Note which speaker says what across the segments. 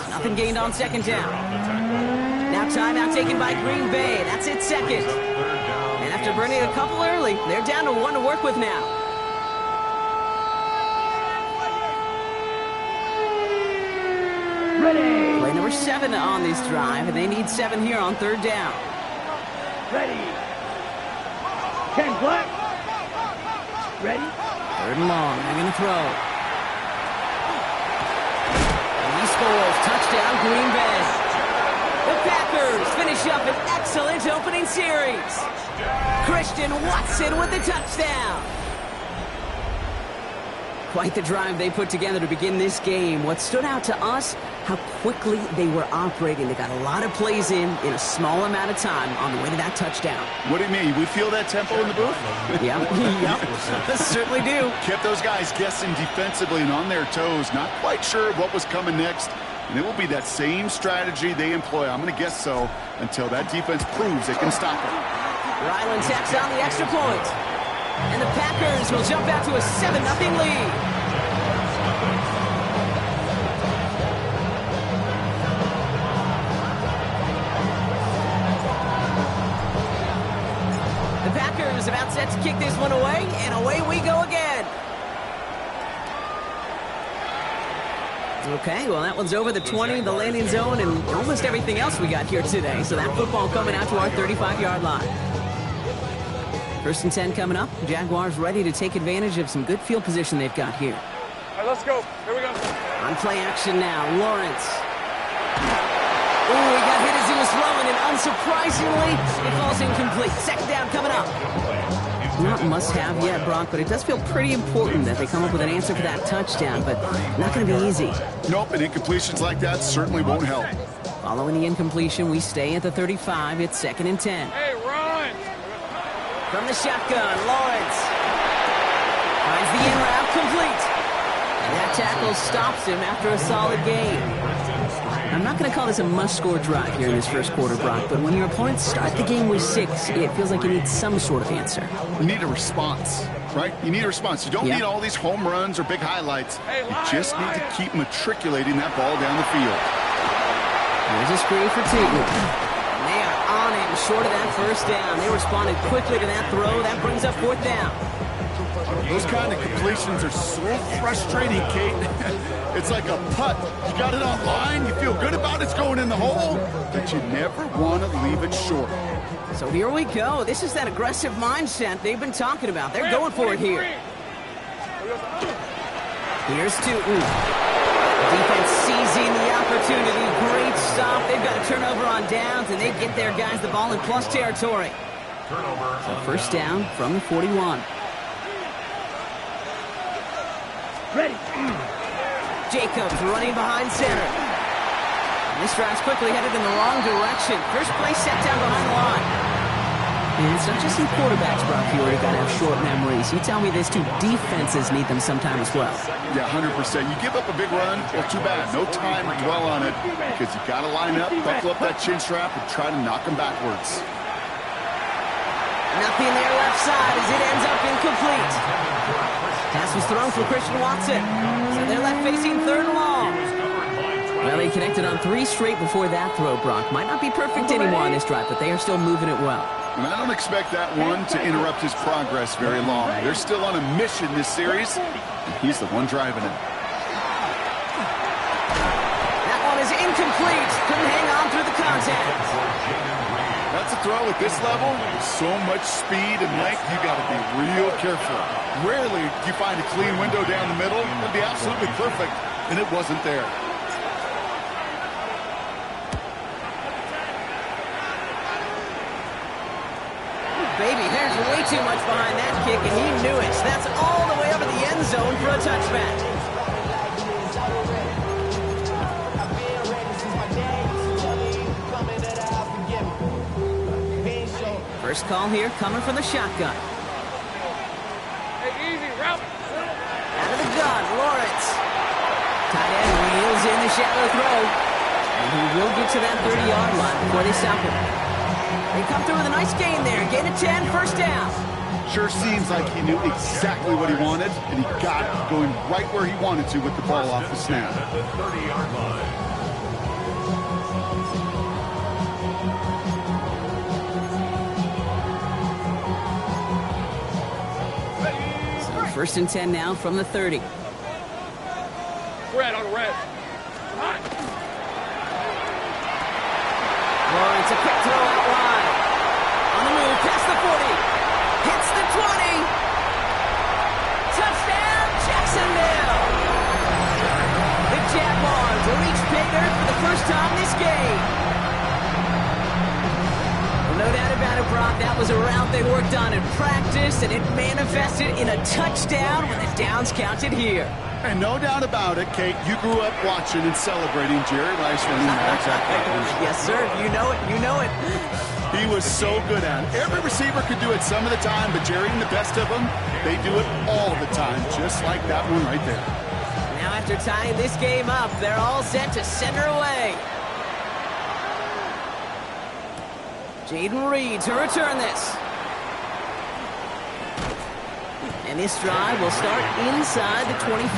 Speaker 1: Nothing gained on second down. Now timeout taken by Green Bay. That's it, second. And after burning a couple early, they're down to one to work with now.
Speaker 2: Ready.
Speaker 1: Play number 7 on this drive, and they need 7 here on third down.
Speaker 2: Ready. Ken Black. Ready.
Speaker 1: Third and long. They're going to throw. And he scores. Touchdown, Green Bay. The Packers finish up an excellent opening series. Christian Watson with the touchdown. Quite the drive they put together to begin this game. What stood out to us, how quickly they were operating. They got a lot of plays in a small amount of time on the way to that touchdown.
Speaker 3: What do you mean? We feel that tempo in the booth?
Speaker 1: Yeah, yep. Certainly do.
Speaker 3: Kept those guys guessing defensively and on their toes, not quite sure what was coming next. And it will be that same strategy they employ, I'm going to guess so, until that defense proves it can stop it.
Speaker 1: Ryland tacks on the extra point. And the Packers will jump out to a 7-0 lead. The Packers about set to kick this one away, and away we go again. Okay, well, that one's over the 20, the landing zone, and almost everything else we got here today. So that football coming out to our 35-yard line. First and 10 coming up. Jaguars ready to take advantage of some good field position they've got here.
Speaker 4: All right, let's go. Here we go.
Speaker 1: On play action now, Lawrence. Ooh, he got hit as he was throwing, and unsurprisingly, it falls incomplete. Second down coming up. Not must-have yet, Brock, but it does feel pretty important that they come up with an answer for that touchdown, but not going to be easy.
Speaker 3: Nope, and incompletions like that certainly won't help.
Speaker 1: Following the incompletion, we stay at the 35. It's second and 10.
Speaker 4: Hey, run!
Speaker 1: From the shotgun, Lawrence finds the in route complete. And that tackle stops him after a solid gain. I'm not going to call this a must-score drive here in this first quarter, Brock, but when your opponents start the game with 6, it feels like you need some sort of answer.
Speaker 3: You need a response, right? You need a response. You don't need all these home runs or big highlights. You just need to keep matriculating that ball down the field.
Speaker 1: There's a screen for Tootin. They are on it, short of that first down. They responded quickly to that throw. That brings up fourth down.
Speaker 3: Those kind of completions are so frustrating, Kate. It's like a putt. You got it on line, you feel good about it's going in the hole, but you never want to leave it short.
Speaker 1: So here we go. This is that aggressive mindset they've been talking about. They're going for it here. Here's Tootin. Defense seizing the opportunity. Great stop. They've got a turnover on downs, and they get their guys the ball in plus territory. So first down from the 41.
Speaker 2: Ready.
Speaker 1: Jacobs running behind center. And this drive's quickly headed in the wrong direction. First play set down behind the line. And it's not just in quarterbacks, Brock, you already got to have short memories. You tell me this too, defenses need them sometime as well.
Speaker 3: Yeah, 100%. You give up a big run, well, too bad. No time to dwell on it because you got to line up, buckle up that chin strap, and try to knock them backwards.
Speaker 1: Nothing there left side as it ends up incomplete. Pass was thrown for Christian Watson. So they're left facing third and long. Well, they connected on 3 straight before that throw, Brock. Might not be perfect anymore on this drive, but they are still moving it well.
Speaker 3: And I don't expect that one to interrupt his progress very long. They're still on a mission this series, and he's the one driving it.
Speaker 1: That one is incomplete. Couldn't hang on through the contact.
Speaker 3: That's a throw at this level. So much speed and length, you got to be real careful. Rarely do you find a clean window down the middle. It would be absolutely perfect, and it wasn't there.
Speaker 1: Baby, there's way too much behind that kick, and he knew it. That's all the way over the end zone for a touchback. First call here coming from the shotgun.
Speaker 4: Hey, easy, route.
Speaker 1: Out of the gun, Lawrence. Tight end wheels in the shallow throw. And he will get to that 30-yard line before they stop him. They come through with a nice gain there. Gain of 10, first down.
Speaker 3: Sure seems like he knew exactly what he wanted, and he got it going right where he wanted to with the ball off the snap.
Speaker 1: First and 10 now from the 30.
Speaker 4: Red on red.
Speaker 1: Lawrence, a quick throw out wide. On the move, past the 40. Hits the 20. Touchdown, Jacksonville. The Jaguars will reach pay dirt for the first time this game. Well, no doubt about it, Brock. That was a route they worked on in practice, and it manifested in a touchdown when the downs counted here.
Speaker 3: And no doubt about it, Kate, you grew up watching and celebrating Jerry Rice running that exact play.
Speaker 1: Yes, sir. You know it. You know it.
Speaker 3: He was so good at it. Every receiver could do it some of the time, but Jerry and the best of them, they do it all the time, just like that one right there.
Speaker 1: Now after tying this game up, they're all set to send her away. Jaden Reed to return this. And this drive will start inside the 25.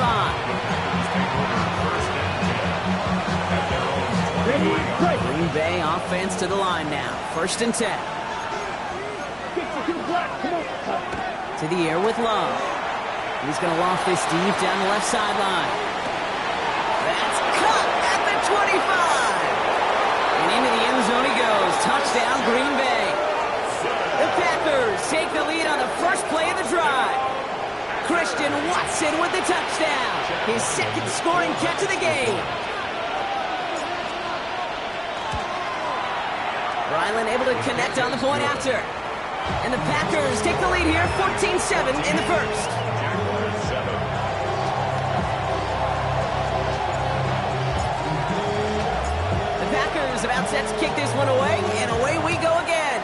Speaker 1: Green Bay offense to the line now. First and 10. To the air with Love. He's going to loft this deep down the left sideline. That's cut at the 25. And into the end zone he goes. Touchdown, Green Bay. The Packers take the lead on the first play of the drive. Christian Watson with the touchdown. His second scoring catch of the game. Ryland able to connect on the point after. And the Packers take the lead here, 14-7 in the first. The Packers about set to kick this one away, and away we go again.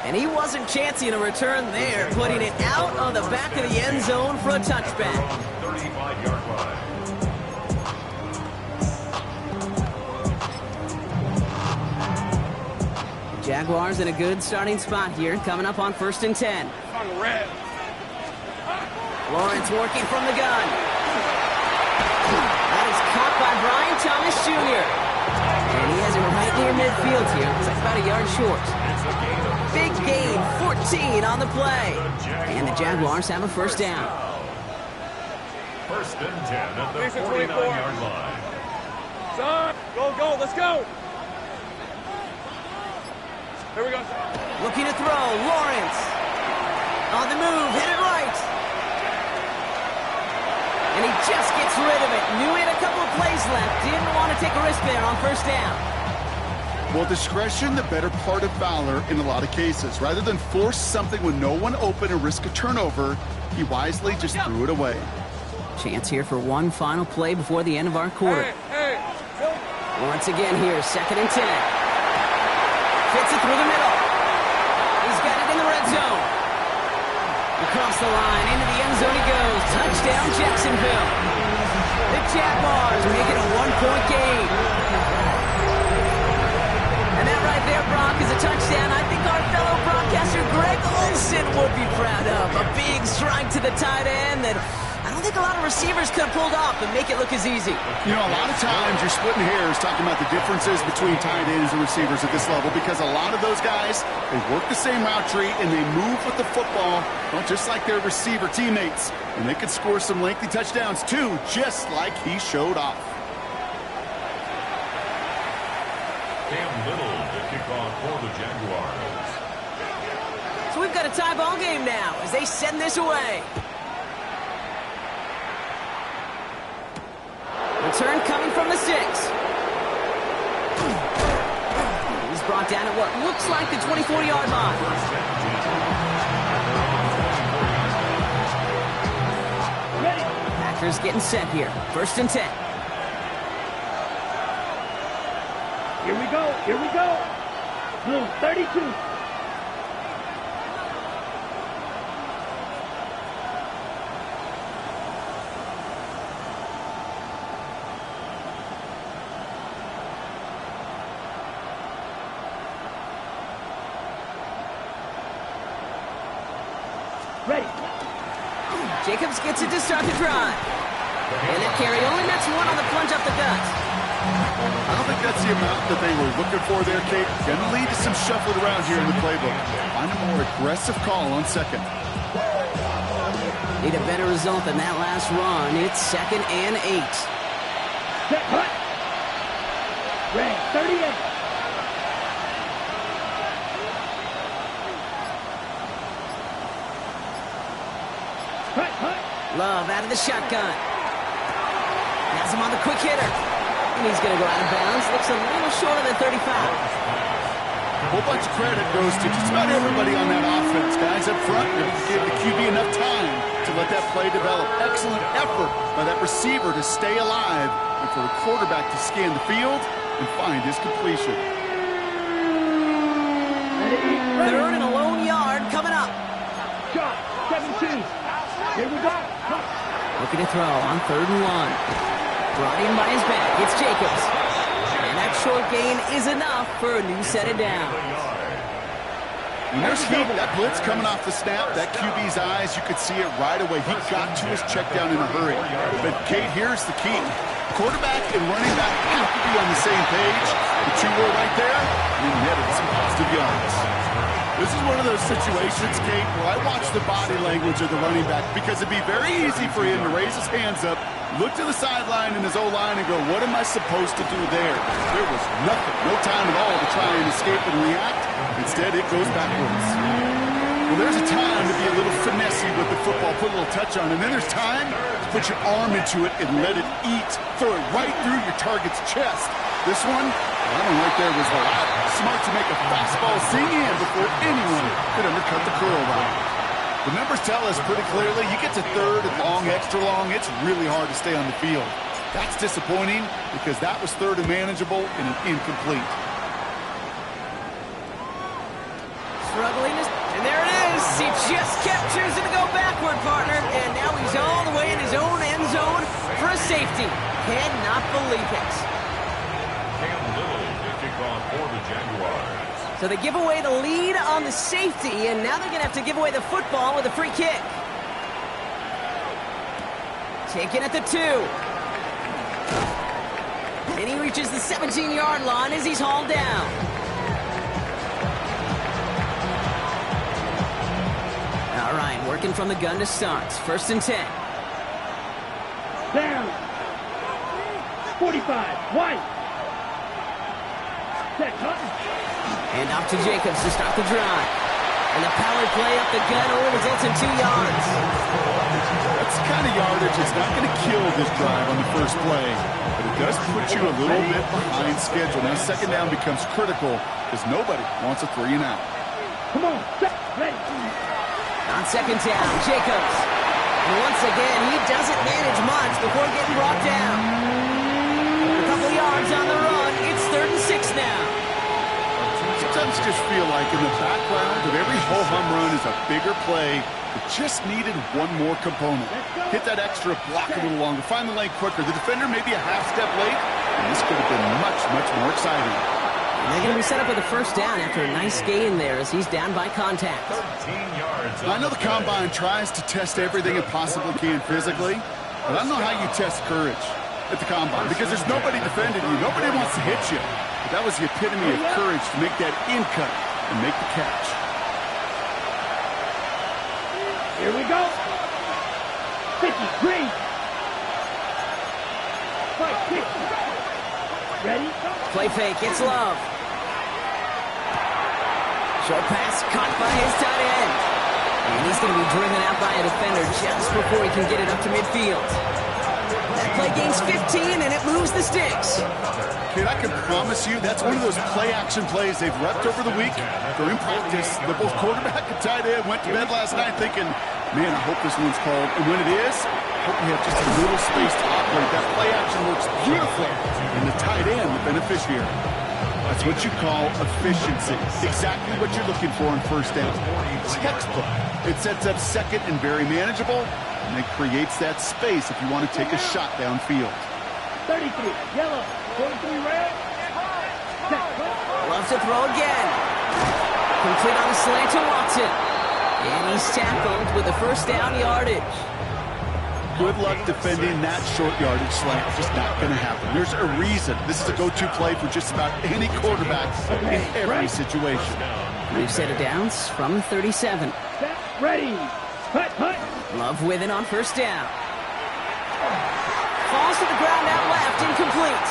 Speaker 1: And he wasn't chancing a return there, putting it out on the back of the end zone for a touchback.
Speaker 5: 35-yard line.
Speaker 1: Jaguars in a good starting spot here, coming up on first and 10.
Speaker 4: On red.
Speaker 1: Lawrence working from the gun. That is caught by Brian Thomas Jr. And he has it right near midfield here. It's like about a yard short. Big gain, 14 on the play. And the Jaguars have a first down.
Speaker 5: First and 10 at the 49-yard line.
Speaker 4: Son, go, let's go. Here we go.
Speaker 1: Looking to throw, Lawrence. On the move, hit it right. And he just gets rid of it. Knew he had a couple of plays left. Didn't want to take a risk there on first down.
Speaker 3: Well, discretion, the better part of valor in a lot of cases. Rather than force something with no one open and risk a turnover, he wisely just threw it away.
Speaker 1: Chance here for one final play before the end of our quarter.
Speaker 4: Hey.
Speaker 1: Once again here, second and 10. Fits it through the middle. He's got it in the red zone. Across the line, into the end zone he goes. Touchdown, Jacksonville. The Jaguars make it a one-point game. And that right there, Brock, is a touchdown I think our fellow broadcaster Greg Olsen would be proud of. A big strike to the tight end that I don't think a lot of receivers could have pulled off and make it look as easy.
Speaker 3: You know, a lot of times you're splitting hairs talking about the differences between tight ends and receivers at this level because a lot of those guys, they work the same route tree and they move with the football, well, just like their receiver teammates. And they could score some lengthy touchdowns too, just like he showed off.
Speaker 5: Cam Little to kick off for the Jaguars.
Speaker 1: So we've got a tie ball game now as they send this away. Return coming from the 6. He's brought down at what looks like the 24-yard line. Packers getting set here. First and 10.
Speaker 2: Here we go. Blue 32. Ready.
Speaker 1: Jacobs gets it to start the drive. And that carry only nets one on the plunge up the gut.
Speaker 3: I don't think that's the amount that they were looking for there, Kate. Going to lead to some shuffling around here in the playbook. Find a more aggressive call on second.
Speaker 1: Need a better result than that last run. It's 2nd and 8.
Speaker 2: Set, hut. Red, 38. Hut, hut.
Speaker 1: Love out of the shotgun. Has him on the quick hitter. And he's going to go out of bounds. Looks a little short of the 35.
Speaker 3: A whole bunch of credit goes to just about everybody on that offense. Guys up front, give the QB enough time to let that play develop. Excellent effort by that receiver to stay alive and for the quarterback to scan the field and find his completion.
Speaker 2: Ready, ready.
Speaker 1: 3rd and a lone yard coming up.
Speaker 2: Shot, 17. Here we go. Hut.
Speaker 1: Looking to throw on 3rd and 1. Brought in by his back. It's Jacobs. And that short gain is enough for a new set of downs.
Speaker 3: When there's heat, that blitz coming off the snap, that QB's eyes, you could see it right away. He got to his check down in a hurry. But, Kate, here's the key. Quarterback and running back have to be on the same page. The two were right there, and netted some positive yards. This is one of those situations, Kate, where I watch the body language of the running back because it'd be very easy for him to raise his hands up, look to the sideline in his O-line and go, what am I supposed to do there? There was nothing, no time at all to try and escape and react. Instead, it goes backwards. Well, there's a time to be a little finessey with the football, put a little touch on it. And then there's time to put your arm into it and let it eat. Throw it right through your target's chest. This one, that one right there was loud. Smart to make a fastball sing in before anyone could undercut the curl route. The numbers tell us pretty clearly, you get to 3rd and long, extra long, it's really hard to stay on the field. That's disappointing because that was 3rd and manageable and an incomplete.
Speaker 1: Struggling, and there it is. He just kept choosing to go backward, partner. And now he's all the way in his own end zone for a safety. Cannot believe it.
Speaker 5: Cam Little to kick off for the Jaguars.
Speaker 1: So they give away the lead on the safety, and now they're going to have to give away the football with a free kick. Taken at the 2. And he reaches the 17-yard line as he's hauled down. All right, working from the gun to start. 1st and 10.
Speaker 2: Down. 45. White. Set, hut.
Speaker 1: And off to Jacobs to start the drive. And the power play up the gut only results in 2 yards.
Speaker 3: That's the kind of yardage that's not going to kill this drive on the first play, but it does put you a little bit behind schedule. Now, 2nd down becomes critical because nobody wants a 3 and out.
Speaker 2: Come on. Set, ready.
Speaker 1: On 2nd down, Jacobs. And once again, he doesn't manage much before getting brought down. A couple yards on the run. It's 3rd and 6 now.
Speaker 3: Sometimes just feel like in the background of every ho-hum run is a bigger play that just needed one more component. Hit that extra block a little longer, find the lane quicker. The defender may be a half step late, and this could have been much, much more exciting.
Speaker 1: And they're going to be set up with a 1st down after a nice gain there as he's down by contact.
Speaker 5: 13 yards.
Speaker 3: I know the Combine tries to test everything it possibly can physically, but I don't know how you test courage at the Combine because there's nobody defending you. Nobody wants to hit you. But that was the epitome of courage to make that in cut and make the catch.
Speaker 2: Here we go. 53. Fight, kick. Ready?
Speaker 1: Play fake, it's Love. Short pass caught by his tight end. And he's going to be driven out by a defender just before he can get it up to midfield. That play gains 15 and it moves the sticks.
Speaker 3: Kid, I can promise you that's one of those play-action plays they've repped over the week. During practice, the both quarterback and tight end went to bed last night thinking, man, I hope this one's called. And when it is, I hope we have just a little space to operate. That play-action works beautifully. And the tight end, the beneficiary. That's what you call efficiency. Exactly what you're looking for in 1st down. Textbook. It sets up 2nd and very manageable, and it creates that space if you want to take a shot downfield.
Speaker 2: 33. Yellow. 43 red.
Speaker 1: Loves to throw again. Complete on the slant to Watson. And he's tackled with the 1st down yardage.
Speaker 3: Good luck defending that short yardage slant. Just not going to happen. There's a reason. This is a go-to play for just about any quarterback in every situation.
Speaker 1: New set of downs from 37.
Speaker 2: Set, ready. Hut, hut.
Speaker 1: Love with it on first down. Falls to the ground out left, incomplete.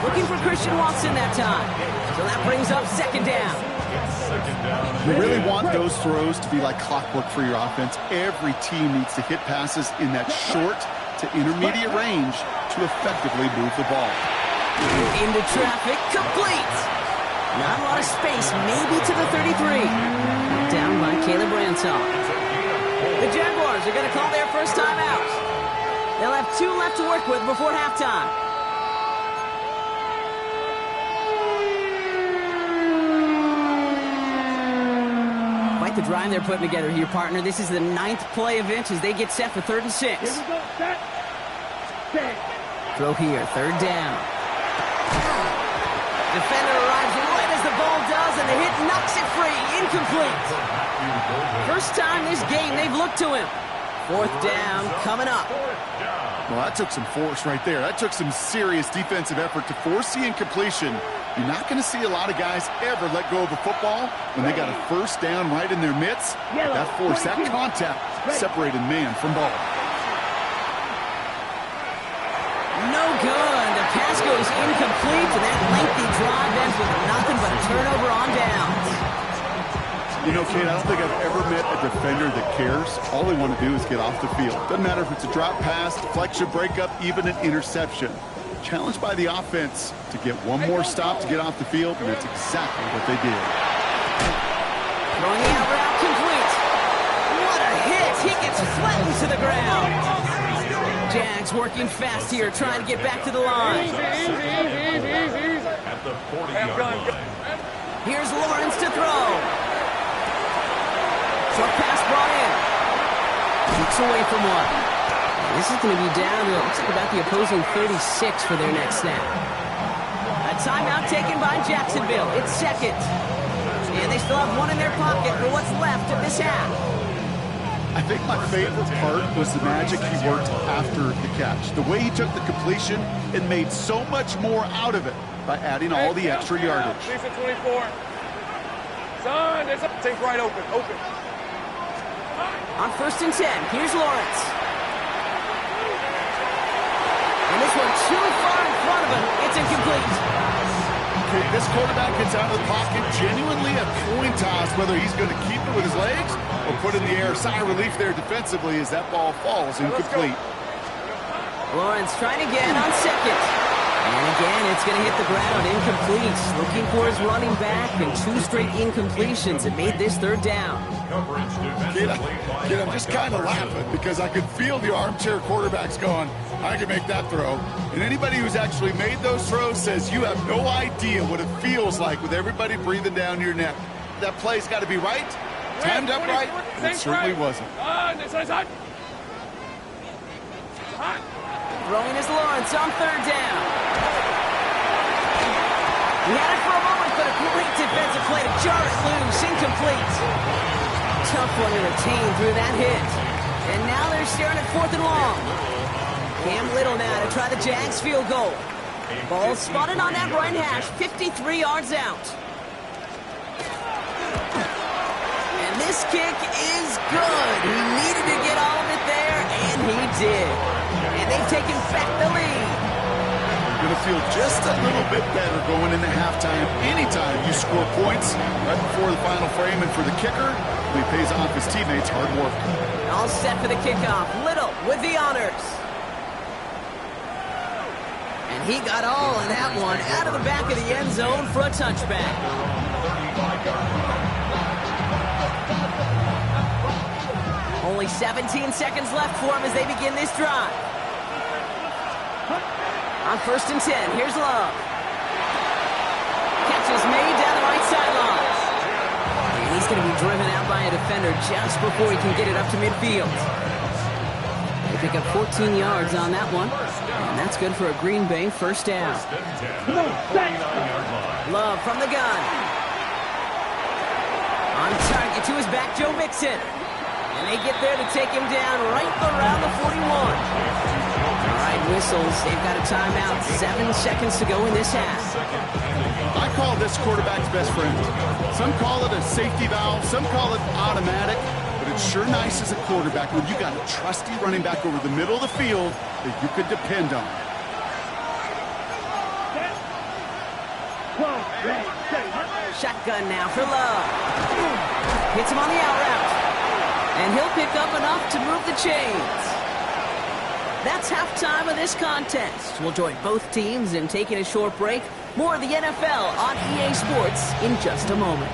Speaker 1: Looking for Christian Watson that time. So that brings up second down.
Speaker 3: You really want those throws to be like clockwork for your offense. Every team needs to hit passes in that short to intermediate range to effectively move the ball.
Speaker 1: Into traffic, complete. Not a lot of space, maybe to the 33. Down by Caleb Ransaw. The Jaguars are going to call their first time out. They'll have 2 left to work with before halftime. Quite the drive they're putting together here, partner. This is the 9th play of inch as they get set for 3rd and 6.
Speaker 2: Here we go. Set. Set.
Speaker 1: Throw here, 3rd down. Defender arrives right as the ball does, and the hit knocks it free. Incomplete. First time this game they've looked to him. 4th down coming up.
Speaker 3: Well, that took some force right there. That took some serious defensive effort to force the incompletion. You're not going to see a lot of guys ever let go of a football when they got a first down right in their midst. That force, that contact separated man from ball.
Speaker 1: No good. The pass goes incomplete, and that lengthy drive ends with nothing but a turnover on downs.
Speaker 3: You know, Kate, I don't think I've ever met a defender that cares. All they want to do is get off the field. Doesn't matter if it's a drop pass, deflection, breakup, even an interception. Challenged by the offense to get one more stop to get off the field, and that's exactly what they did.
Speaker 1: Throwing the out route complete. What a hit. He gets flattened to the ground. Jags working fast here, trying to get back to the line.
Speaker 5: At the 40-yard line.
Speaker 1: Here's Lawrence to throw. Short pass brought in. Keeps away from one. This is going to be down to, looks like about the opposing 36 for their next snap. A timeout taken by Jacksonville. It's 2nd. And they still have one in their pocket for what's left of this half.
Speaker 3: I think my favorite part was the magic he worked after the catch. The way he took the completion and made so much more out of it by adding all the extra yardage.
Speaker 4: Lisa 24. Son, there's a take right open.
Speaker 1: On 1st and 10, here's Lawrence. And this one too far in front of him. It's incomplete.
Speaker 3: Okay, this quarterback gets out of the pocket, genuinely a coin toss whether he's going to keep it with his legs or put it in the air. Sigh of relief there defensively as that ball falls incomplete.
Speaker 1: Lawrence trying again on 2nd. And again, it's going to hit the ground, incomplete. Looking for his running back, and 2 straight incompletions that made this 3rd down.
Speaker 3: Kid, I'm just kind of laughing because I could feel the armchair quarterbacks going, I can make that throw. And anybody who's actually made those throws says you have no idea what it feels like with everybody breathing down your neck. That play's got to be right, timed up right, and it certainly wasn't.
Speaker 1: Throwing is Lawrence on 3rd down. He had it for a moment, but a great defensive play to jar it loose. Incomplete. Tough one to retain through that hit. And now they're staring at 4th and long. Cam Little now to try the Jags field goal. Ball spotted on that right hash, 53 yards out. And this kick is good. He needed to get all of it there, and he did. And they've taken back the lead.
Speaker 3: Going to feel just a little bit better going into halftime. Anytime you score points right before the final frame, and for the kicker, he pays off his teammates' hard work.
Speaker 1: All set for the kickoff. Little with the honors. And he got all of that one out of the back of the end zone for a touchback. Only 17 seconds left for him as they begin this drive. On 1st and 10, here's Love. Catch is made down the right sideline. And he's going to be driven out by a defender just before he can get it up to midfield. They pick up 14 yards on that one. And that's good for a Green Bay first down. Love from the gun. On target to his back, Joe Mixon. And they get there to take him down right around the 41. All right, whistles. They've got a timeout. 7 seconds to go in this half.
Speaker 3: I call this quarterback's best friend. Some call it a safety valve. Some call it automatic. But it's sure nice as a quarterback when you got a trusty running back over the middle of the field that you could depend on.
Speaker 1: Shotgun now for Love. Hits him on the out route. And he'll pick up enough to move the chains. That's halftime of this contest. We'll join both teams in taking a short break. More of the NFL on EA Sports in just a moment.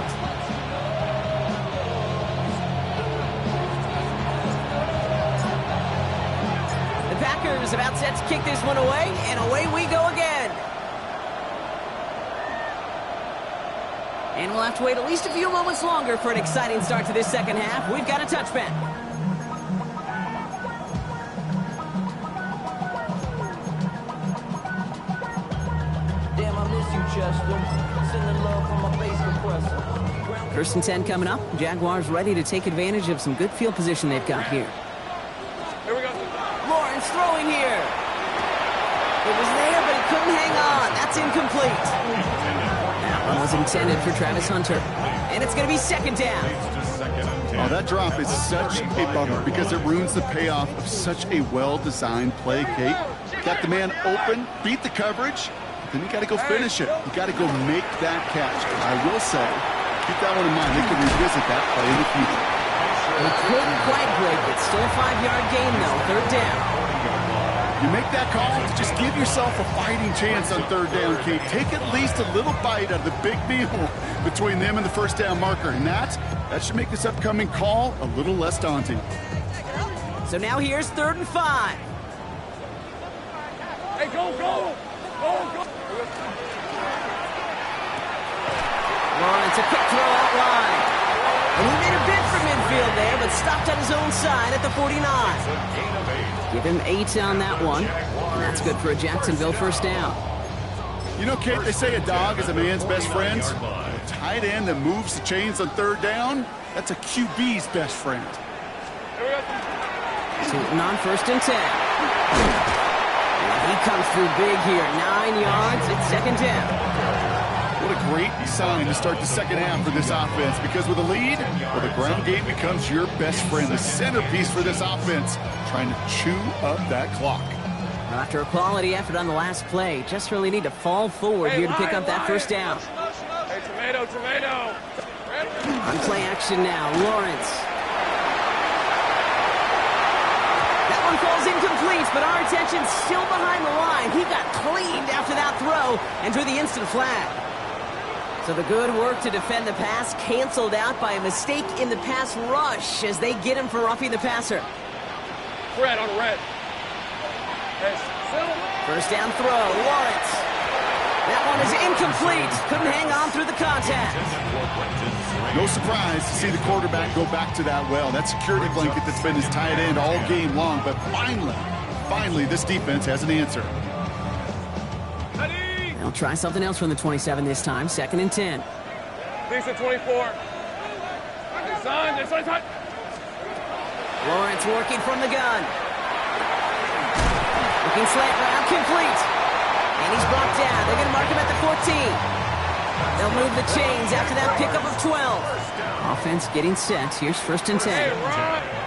Speaker 1: The Packers about set to kick this one away, and away we go again. And we'll have to wait at least a few moments longer for an exciting start to this second half. We've got a touchback.
Speaker 6: Damn, I miss you, Chester. Sending love from my bass compressor.
Speaker 1: First and 10 coming up. Jaguars ready to take advantage of some good field position they've got here.
Speaker 4: Here we go.
Speaker 1: Lawrence throwing here. It was there, but he couldn't hang on. That's incomplete. That one was intended for Travis Hunter. And it's going to be second down.
Speaker 3: Oh, that drop is such a bummer because it ruins the payoff of such a well-designed play, Kate. Got the man open, beat the coverage, then you got to go finish it. You got to go make that catch. I will say, keep that one in mind. They can revisit that play in the future.
Speaker 1: They couldn't quite break it. Still a 5-yard gain, though. Third down.
Speaker 3: You make that call, just give yourself a fighting chance on third down, Kate. Take at least a little bite out of the big meal between them and the first down marker. And that should make this upcoming call a little less daunting.
Speaker 1: So now here's 3rd and 5.
Speaker 4: Hey, go, go! Go, go!
Speaker 1: Lawrence, a quick throw out wide. And he made a bid for midfield there, but stopped on his own side at the 49. Give him 8 on that one. And that's good for a Jacksonville first down.
Speaker 3: You know, Kate, they say a dog is a man's best friend. A tight end that moves the chains on third down, that's a QB's best friend.
Speaker 1: Sutton on 1st and 10. And he comes through big here. 9 yards. It's second down.
Speaker 3: What a great sign to start the second half for this offense, because with a lead, well, the ground game becomes your best friend, the centerpiece for this offense, trying to chew up that clock.
Speaker 1: Well, after a quality effort on the last play, just really need to fall forward here to pick up that first down.
Speaker 4: Hey, tomato, tomato.
Speaker 1: On play action now, Lawrence. That one falls incomplete, but our attention's still behind the line. He got cleaned after that throw and drew the instant flag. So the good work to defend the pass canceled out by a mistake in the pass rush as they get him for roughing the passer.
Speaker 4: Red on red. Hey,
Speaker 1: first down throw, Lawrence. That one is incomplete. Couldn't hang on through the contact.
Speaker 3: No surprise to see the quarterback go back to that well. That security blanket that's been his tight end all game long. But finally, this defense has an answer.
Speaker 1: They'll try something else from the 27 this time. 2nd and 10.
Speaker 4: Decent 24. Hey, son.
Speaker 1: Lawrence working from the gun. Looking slant route, complete. And he's brought down. They're going to mark him at the 14. They'll move the chains after that pickup of 12. Offense getting set. Here's 1st and 10.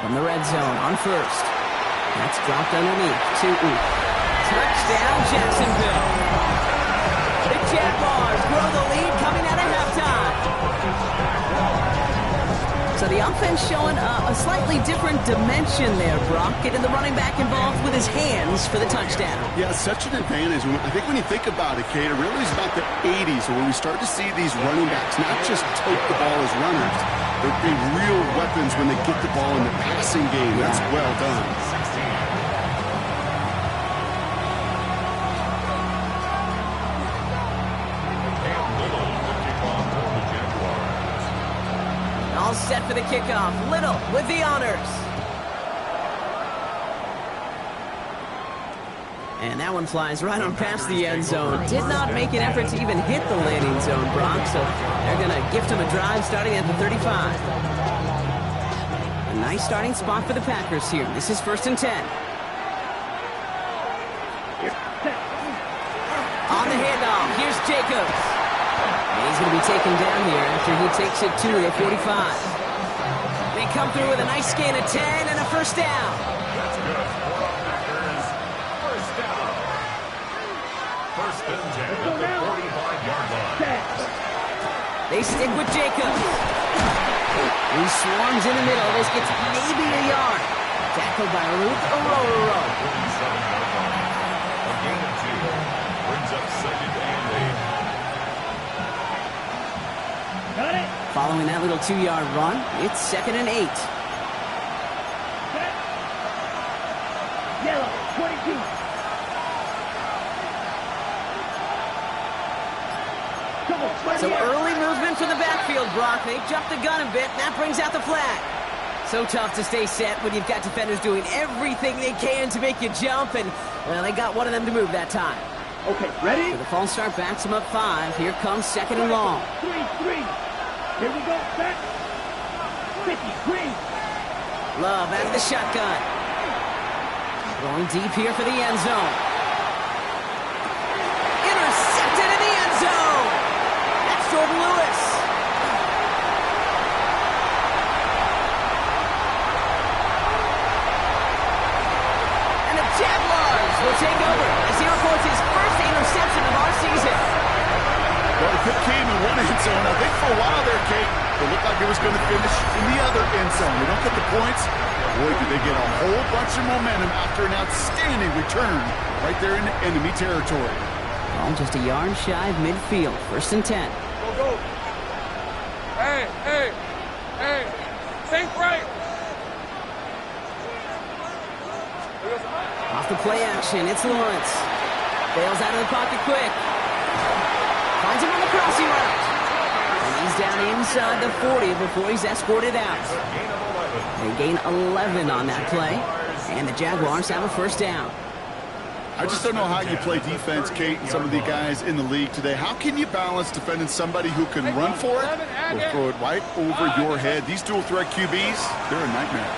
Speaker 1: From the red zone on 1st. That's dropped underneath to Oof. Touchdown, Jacksonville. The Jaguars grow the lead coming out of halftime. So the offense showing a slightly different dimension there, Brock. Getting the running back involved with his hands for the touchdown.
Speaker 3: Yeah, such an advantage. I think when you think about it, Kate, it really is about the 80s where we start to see these running backs not just tote the ball as runners, but be real weapons when they get the ball in the passing game. That's well done.
Speaker 1: All set for the kickoff. Little with the honors. And that one flies right on past the end zone. Did not make an effort to even hit the landing zone, Brock. So they're going to gift him a drive starting at the 35. nice starting spot for the Packers here. This is 1st and 10. On the handoff, here's Jacobs. And he's going to be taken down here after he takes it to the 45. They come through with a nice gain of 10 and a first down.
Speaker 5: That's good for the Packers. First down. 1st and 10 at the 45-yard line.
Speaker 1: They stick with Jacobs. He swarms in the middle. This gets maybe a yard. Tackled by Luke Ororo.
Speaker 5: 47-yard line. A gain of 2. Brings up 2nd and 8.
Speaker 2: Got it.
Speaker 1: Following that little 2-yard run, it's 2nd and 8.
Speaker 2: Set. Yellow, 22. Come on,
Speaker 1: So early movement from the backfield, Brock. They jumped the gun a bit, and that brings out the flag. So tough to stay set when you've got defenders doing everything they can to make you jump, and, well, they got one of them to move that time.
Speaker 2: Okay, ready?
Speaker 1: So the false start backs him up 5. Here comes 2nd and long.
Speaker 2: 3-3. Here we go, set. 53.
Speaker 1: Love out of the shotgun. Going deep here for the end zone. Intercepted in the end zone. That's Jordan Lewis. And the Jaguars will take over as he reports his first interception of our season.
Speaker 3: Well, the pick came in one end zone. I think for a while there, Kate, it looked like it was going to finish in the other end zone. They don't get the points. Boy, did they get a whole bunch of momentum after an outstanding return right there in enemy territory.
Speaker 1: Well, just a yard shy of midfield. 1st and 10.
Speaker 4: Go, go. Hey, hey, hey. Think right.
Speaker 1: Off the play action, it's Lawrence. Bails out of the pocket quick. Finds him on the crossing route. And he's down inside the 40 before he's escorted out. They gain 11 on that play. And the Jaguars have a first down.
Speaker 3: I just don't know how you play defense, Kate, and some of the guys in the league today. How can you balance defending somebody who can run for it or throw it right over your head? These dual threat QBs, they're a nightmare.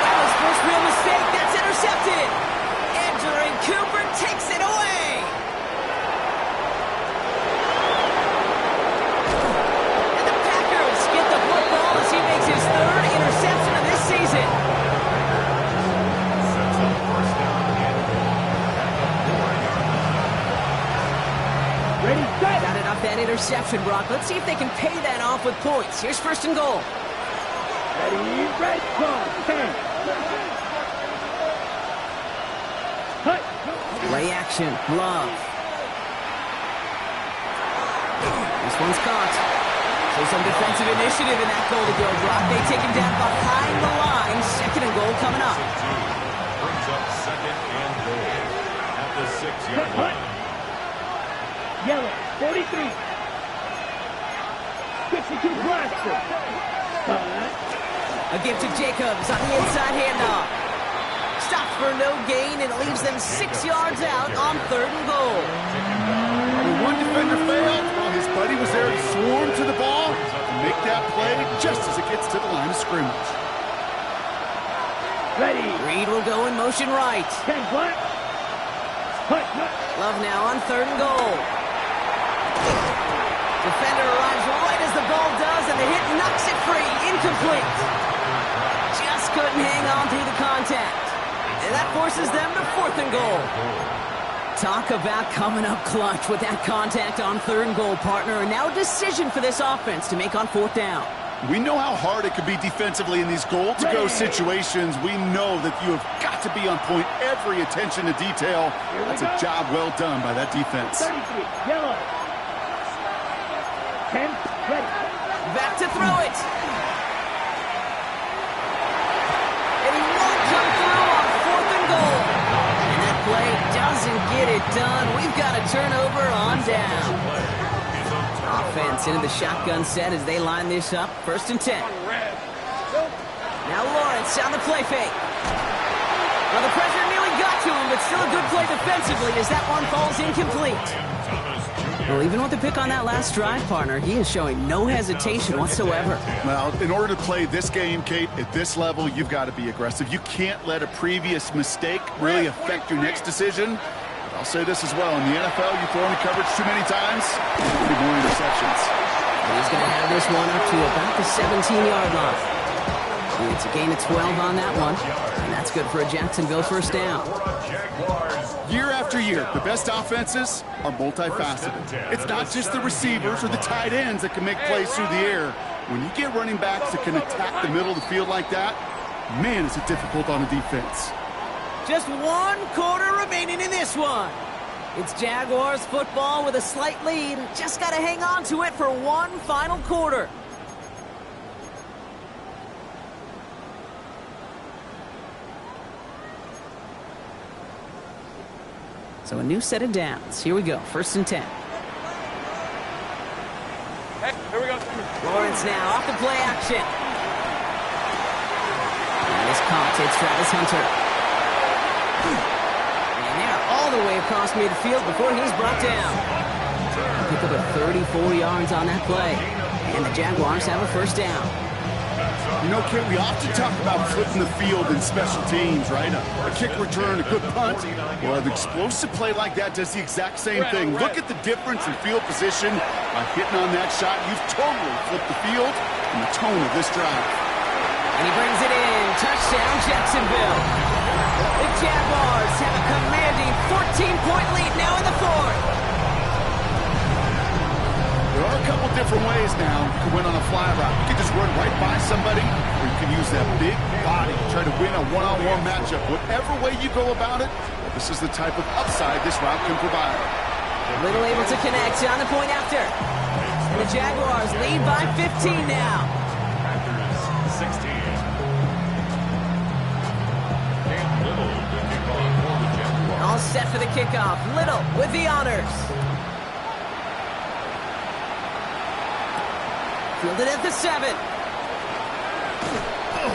Speaker 1: That was first real mistake. That's intercepted. Edgerrin Cooper takes it away. And the Packers get the football as he makes his 3rd interception of this season.
Speaker 5: Sets up 1st down and goal at the 4-yard line.
Speaker 2: Ready, set.
Speaker 1: Got it off that interception, Brock. Let's see if they can pay that off with points. Here's 1st and goal.
Speaker 2: Ready, red, go. 10. Cut.
Speaker 1: Play action. Love. This one's caught. So some defensive initiative in that goal to go, Brock. They take him down behind the line. 2nd and goal coming up.
Speaker 5: Brings up 2nd and goal at the 6-yard line.
Speaker 2: Yellow, 43. 52 blaster.
Speaker 1: A give to Jacobs on the inside handoff. Stops for no gain and leaves them 6 yards out on 3rd and goal.
Speaker 3: When one defender failed, well, his buddy was there to swarm to the ball and make that play just as it gets to the line of scrimmage.
Speaker 2: Ready.
Speaker 1: Reed will go in motion right.
Speaker 2: 10 black. Cut.
Speaker 1: Love now on 3rd and goal. Defender arrives right as the ball does, and the hit knocks it free. Incomplete. Just couldn't hang on through the contact. And that forces them to 4th and goal. Talk about coming up clutch with that contact on 3rd and goal, partner. And now a decision for this offense to make on 4th down.
Speaker 3: We know how hard it can be defensively in these goal-to-go situations. We know that you have got to be on point, every attention to detail. That's a job well done by that defense.
Speaker 2: 33, yellow. 10, ready.
Speaker 1: Back to throw it. And he won't come through on 4th and goal. And that play doesn't get it done. We've got a turnover on down. Offense into the shotgun set as they line this up. 1st and 10. Now Lawrence on the play fake. Well, the pressure nearly got to him, but still a good play defensively as that one falls incomplete.
Speaker 5: Thomas to the
Speaker 1: Well, even with the pick on that last drive, partner, he is showing no hesitation whatsoever.
Speaker 3: Well, in order to play this game, Kate, at this level, you've got to be aggressive. You can't let a previous mistake really affect your next decision. But I'll say this as well. In the NFL, you throw into coverage too many times, there'll be more interceptions.
Speaker 1: He's going to have this one up to about the 17-yard line. It's a gain of 12 on that one, and that's good for a Jacksonville first down.
Speaker 3: Year after year, the best offenses are multifaceted. It's not just the receivers or the tight ends that can make plays through the air. When you get running backs that can attack the middle of the field like that, man, is it difficult on a defense.
Speaker 1: Just 1 quarter remaining in this one. It's Jaguars football with a slight lead. Just got to hang on to it for one final quarter. So a new set of downs. Here we go. 1st and 10.
Speaker 4: Hey, here we go.
Speaker 1: Lawrence now off the play action. And it's caught. It's Travis Hunter. And they're all the way across midfield before he's brought down. Pick up a 34 yards on that play. And the Jaguars have a first down.
Speaker 3: You know, Kate, we often talk about flipping the field in special teams, right? A kick return, a good punt. Well, an explosive play like that does the exact same thing. Look at the difference in field position. By hitting on that shot, you've totally flipped the field and the tone of this drive.
Speaker 1: And he brings it in. Touchdown, Jacksonville. The Jaguars have a commanding 14-point lead now in the 4th.
Speaker 3: There are a couple different ways now. You can win on a fly route. You can just run right by somebody, or you can use that big body to try to win a one-on-one matchup. Whatever way you go about it, this is the type of upside this route can provide.
Speaker 1: Little able to connect on the point after. And the Jaguars lead by 15 now.
Speaker 5: Packers 16. Cam Little, the kickoff for the Jaguars.
Speaker 1: All set for the kickoff. Little with the honors. Fielded at the 7.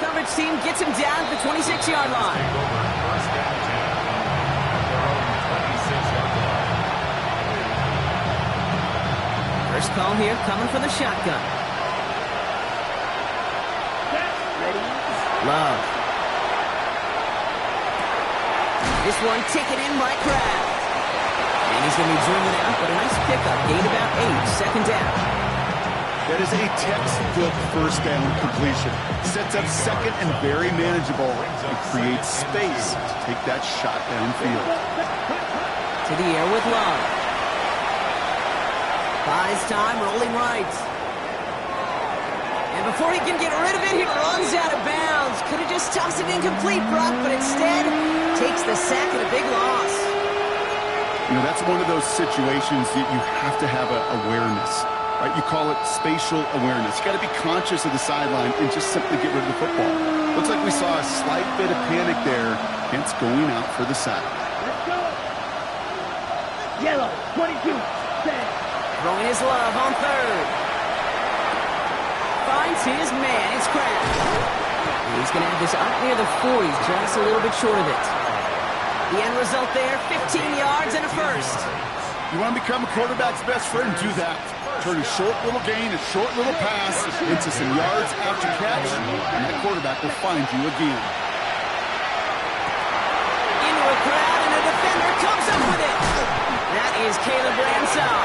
Speaker 1: Coverage team gets him down at the 26-yard line.
Speaker 5: Take over 1st and 10 at their own 26-yard line.
Speaker 1: First call here coming from the shotgun. Love. This one taken in by Kraft. And he's going to be driven out, but a nice pickup. Gain about 8. 2nd down.
Speaker 3: That is a textbook first down completion. Sets up second and very manageable and creates space to take that shot downfield.
Speaker 1: To the air with Love. Buys time, rolling right. And before he can get rid of it, he runs out of bounds. Could have just tossed it incomplete, Brock, but instead takes the sack and a big loss.
Speaker 3: You know, that's one of those situations that you have to have awareness. Right, you call it spatial awareness. You got to be conscious of the sideline and just simply get rid of the football. Looks like we saw a slight bit of panic there, hence going out for the sack.
Speaker 2: Let's go. Yellow, 22, set.
Speaker 1: Throwing his Love on 3rd. Finds his man. It's Kraft. And he's going to have this up near the 40, just a little bit short of it. The end result there, 15 yards and a first.
Speaker 3: You want to become a quarterback's best friend? Do that. Turn a short little gain, a short little pass into some yards after catch, and that quarterback will find you again.
Speaker 1: Into a crowd, and a defender comes up with it. That is Caleb Ransall.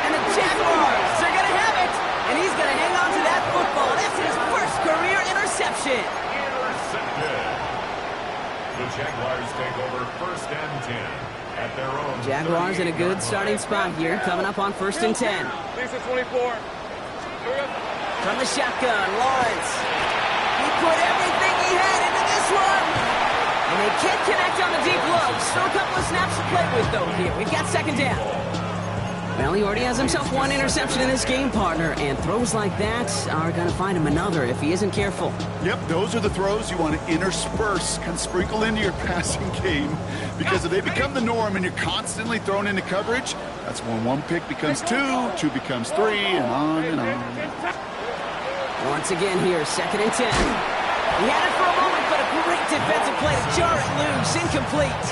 Speaker 1: And the Jaguars are going to have it. And he's going to hang on to that football. That's his first career interception.
Speaker 5: Intercepted. The Jaguars take over 1st and 10. At their own
Speaker 1: Jaguars in a good starting spot here, coming up on 1st and 10.
Speaker 4: Lisa 24.
Speaker 1: From the shotgun, Lawrence. He put everything he had into this one. And they can't connect on the deep low. Still a couple of snaps to play with, though, here. We've got 2nd down. Well, he already has himself 1 interception in this game, partner, and throws like that are going to find him another if he isn't careful.
Speaker 3: Yep, those are the throws you want to intersperse, kind of sprinkle into your passing game, because if they become the norm and you're constantly thrown into coverage, that's when 1 pick becomes 2, 2 becomes 3, and on and on.
Speaker 1: Once again here, 2nd and 10. He had it for a moment, but a great defensive play to jar it loose, incomplete.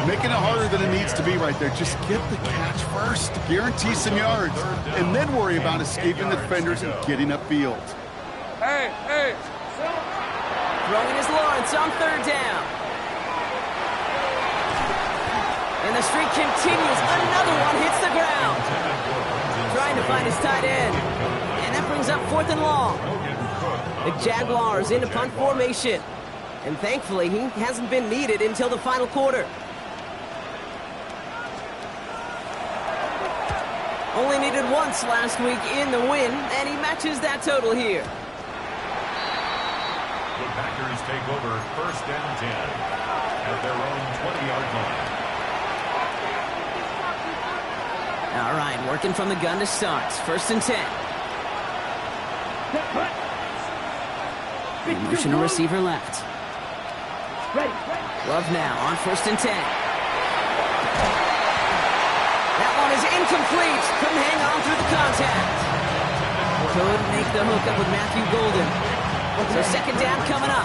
Speaker 3: Making it harder than it needs to be right there. Just get the catch first. Guarantee some yards. And then worry about escaping the defenders and getting upfield.
Speaker 4: Hey, hey.
Speaker 1: Throwing is Lawrence on third down. And the streak continues. Another one hits the ground. Trying to find his tight end. And that brings up 4th and long. The Jaguars into punt formation. And thankfully, he hasn't been needed until the final quarter. Only needed once last week in the win, and he matches that total here.
Speaker 5: The Packers take over 1st and 10 at their own 20-yard line.
Speaker 1: All right, working from the gun to start. 1st and 10. Motion to receiver left. Love now on 1st and 10. That one is incomplete. Couldn't hang on through the contact. Couldn't make the hook up with Matthew Golden. So 2nd down coming up.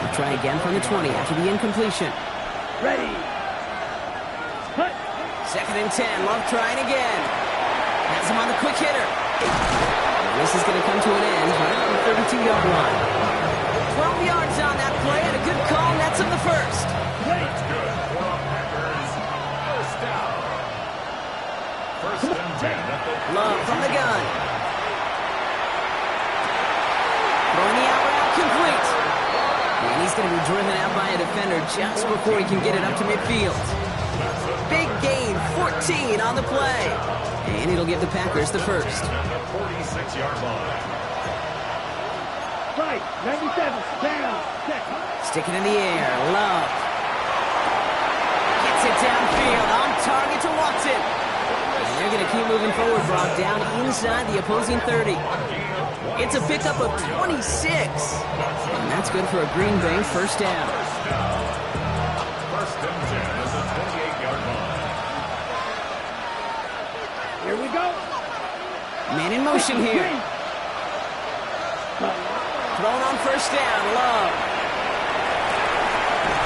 Speaker 1: We'll try again from the 20 after the incompletion.
Speaker 2: Ready.
Speaker 1: 2nd and 10. Love trying again. Has him on the quick hitter. And this is going to come to an end right on the 32-yard line. 12 yards on that play and a good call nets him the first.
Speaker 5: That's good for the Packers. 1st down. 1st and 10 at the
Speaker 1: Love from the gun. Throwing the out route complete. And he's going to be driven out by a defender just before he can get it up to midfield. Big gain, 14 on the play. And it'll give the Packers the first.
Speaker 5: at the 46-yard line.
Speaker 2: Right. 97. Down. Check.
Speaker 1: Stick it in the air. Love. Gets it downfield. On target to Watson. And they're going to keep moving forward, Brock, down inside the opposing 30. It's a pickup of 26. And that's good for a Green Bay 1st down.
Speaker 5: 1st and 10 at the 28-yard line.
Speaker 2: Here we go.
Speaker 1: Man in motion here. Thrown on 1st down. Love.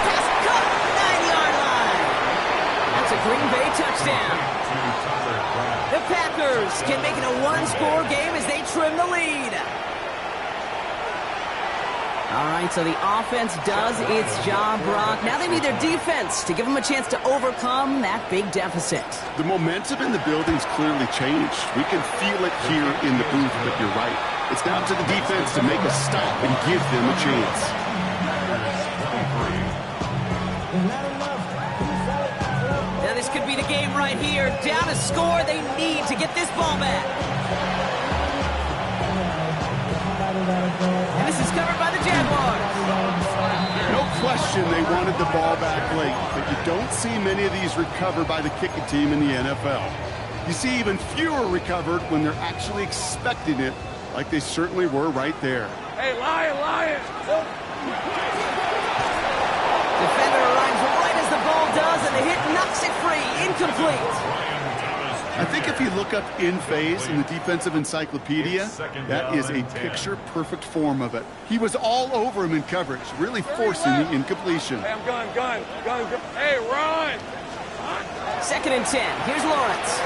Speaker 1: Pass cut. 9-yard line. That's a Green Bay touchdown. The Packers can make it a one-score game as they trim the lead. All right, so the offense does its job, Brock. Now they need their defense to give them a chance to overcome that big deficit.
Speaker 3: The momentum in the building's clearly changed. We can feel it here in the booth, but you're right. It's down to the defense to make a stop and give them a chance.
Speaker 1: Now this could be the game right here. Down to score, they need to get this ball back. And this is covered by the Jaguars.
Speaker 3: No question they wanted the ball back late, but you don't see many of these recovered by the kicking team in the NFL. You see even fewer recovered when they're actually expecting it, like they certainly were right there.
Speaker 4: Hey, Lion.
Speaker 1: Defender arrives right as the ball does, and the hit knocks it free. Incomplete.
Speaker 3: I think if you look up in phase in the defensive encyclopedia, that is a picture-perfect form of it. He was all over him in coverage, really forcing the incompletion.
Speaker 4: Hey, I'm gun. Hey, run.
Speaker 1: 2nd and 10. Here's Lawrence.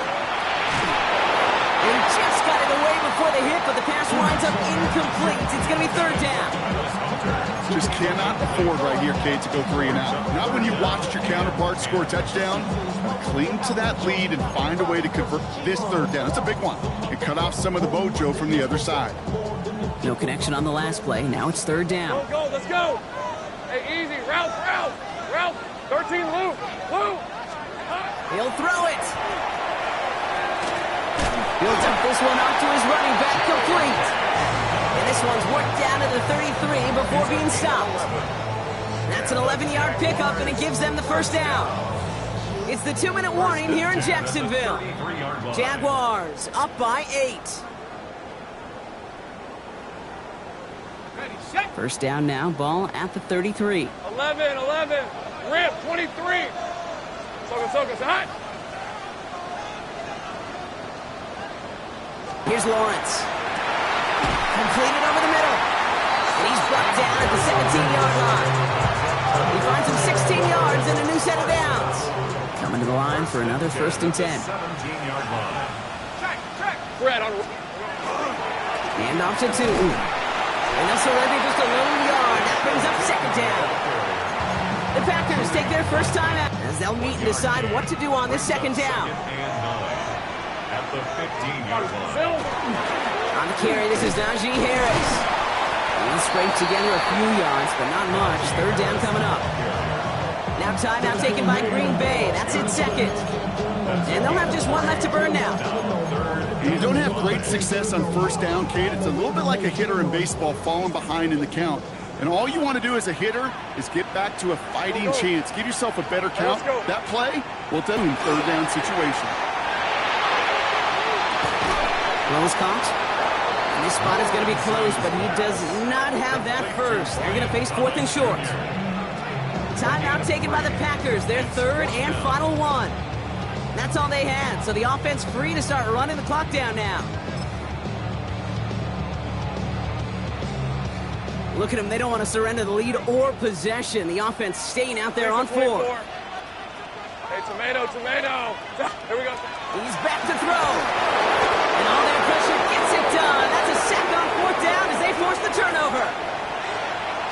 Speaker 1: He just got it away before the hit, but the pass winds up incomplete. It's going to be 3rd down.
Speaker 3: Just cannot afford right here, Kate, to go 3 and out. Not when you watched your counterpart score a touchdown. Cling to that lead and find a way to convert this 3rd down. It's a big one. And cut off some of the mojo from the other side.
Speaker 1: No connection on the last play. Now it's 3rd down.
Speaker 4: Go, let's go. Hey, easy. Route. 13, Lou.
Speaker 1: He'll throw it. He'll dump this one off to his running back, complete. And this one's worked down to the 33 before being stopped. That's an 11-yard pickup, and it gives them the 1st down. It's the 2-minute warning here in Jacksonville. Jaguars up by 8. 1st down now, ball at the 33.
Speaker 4: 11. Rip, 23. Soka, hot.
Speaker 1: Here's Lawrence. Completed over the middle. And he's brought down at the 17-yard line. He finds him 16 yards and a new set of downs. Coming to the line for another 1st and 10.
Speaker 5: 17-yard line.
Speaker 4: Brett on.
Speaker 1: Hand off to Tutu. And they'll surrender just a lone yard. That brings up 2nd down. The Packers take their first time out as they'll meet and decide what to do on this 2nd down.
Speaker 5: At the 15-yard line.
Speaker 1: On the carry, this is Najee Harris. He'll scrape together a few yards, but not much. 3rd down coming up. Now timeout taken by Green Bay. That's it, 2nd. And they'll have just one left to burn now.
Speaker 3: You don't have great success on 1st down, Kate. It's a little bit like a hitter in baseball falling behind in the count. And all you want to do as a hitter is get back to a fighting chance. Give yourself a better count. That play will do in 3rd down situation.
Speaker 1: Close caught. And this spot is going to be close, but he does not have that first. They're going to face 4th and short. Timeout taken by the Packers. Their 3rd and final one. That's all they had, so the offense free to start running the clock down now. Look at them. They don't want to surrender the lead or possession. The offense staying out there on 4.
Speaker 4: Hey, tomato. Here we go.
Speaker 1: He's back to throw. And all their pressure gets it done. That's a sack on 4th down as they force the turnover.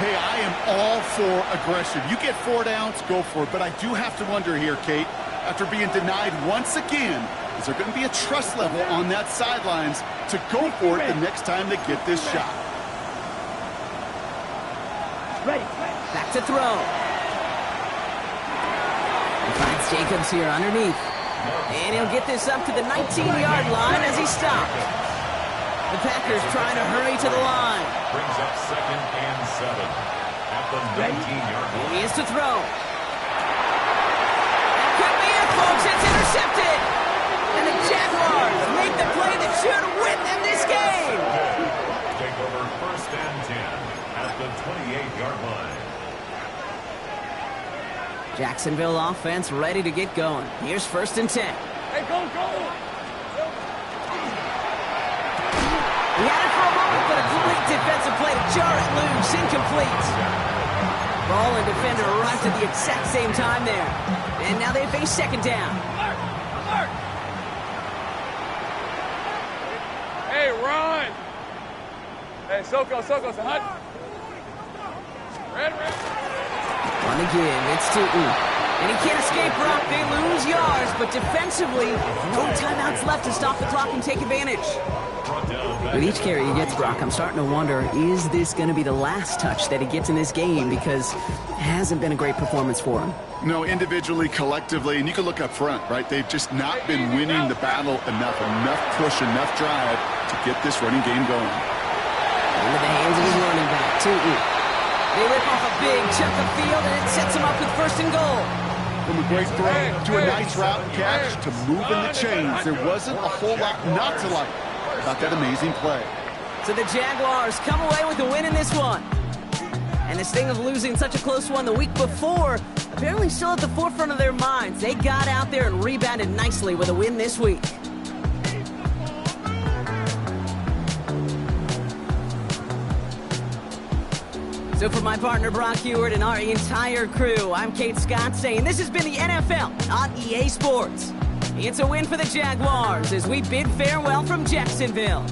Speaker 3: Hey, I am all for aggression. You get 4 downs, go for it. But I do have to wonder here, Kate, after being denied once again, is there going to be a trust level on that sidelines to go for it the next time they get this shot?
Speaker 2: Ready.
Speaker 1: Back to throw. He finds Jacobs here underneath. And he'll get this up to the 19-yard line as he stopped. The Packers trying to hurry to the line.
Speaker 5: Brings up 2nd and 7 at the 19-yard line.
Speaker 1: He is to throw. That could be it, folks. It's intercepted. And the Jaguars make the play that should win them this game.
Speaker 5: Take over 1st and 10 at the 28-yard line.
Speaker 1: Jacksonville offense ready to get going. Here's 1st and 10.
Speaker 4: Hey, go.
Speaker 1: He had it for a moment, but a great defensive play to jar it loose. Incomplete. Ball and defender arrived at the exact same time there. And now they face 2nd down.
Speaker 4: Alert! Hey, run! Hey, Soko, say hut. Red.
Speaker 1: On the give, it's Tutu. And he can't escape, Brock. They lose yards, but defensively, no timeouts left to stop the clock and take advantage. With each carry he gets, Brock, I'm starting to wonder, is this going to be the last touch that he gets in this game? Because it hasn't been a great performance for him.
Speaker 3: No, individually, collectively, and you can look up front, right? They've just not been winning the battle enough push, enough drive to get this running game going.
Speaker 1: Into the hands of his running back, Tutu. They rip off a big chunk of field, and it sets them up with 1st and goal.
Speaker 3: From a great throw to a nice route and catch to moving the chains, there wasn't a whole lot not to like about that amazing play.
Speaker 1: So the Jaguars come away with a win in this one. And this thing of losing such a close one the week before, apparently still at the forefront of their minds. They got out there and rebounded nicely with a win this week. So for my partner Brock Huard and our entire crew, I'm Kate Scott saying this has been the NFL on EA Sports. It's a win for the Jaguars as we bid farewell from Jacksonville.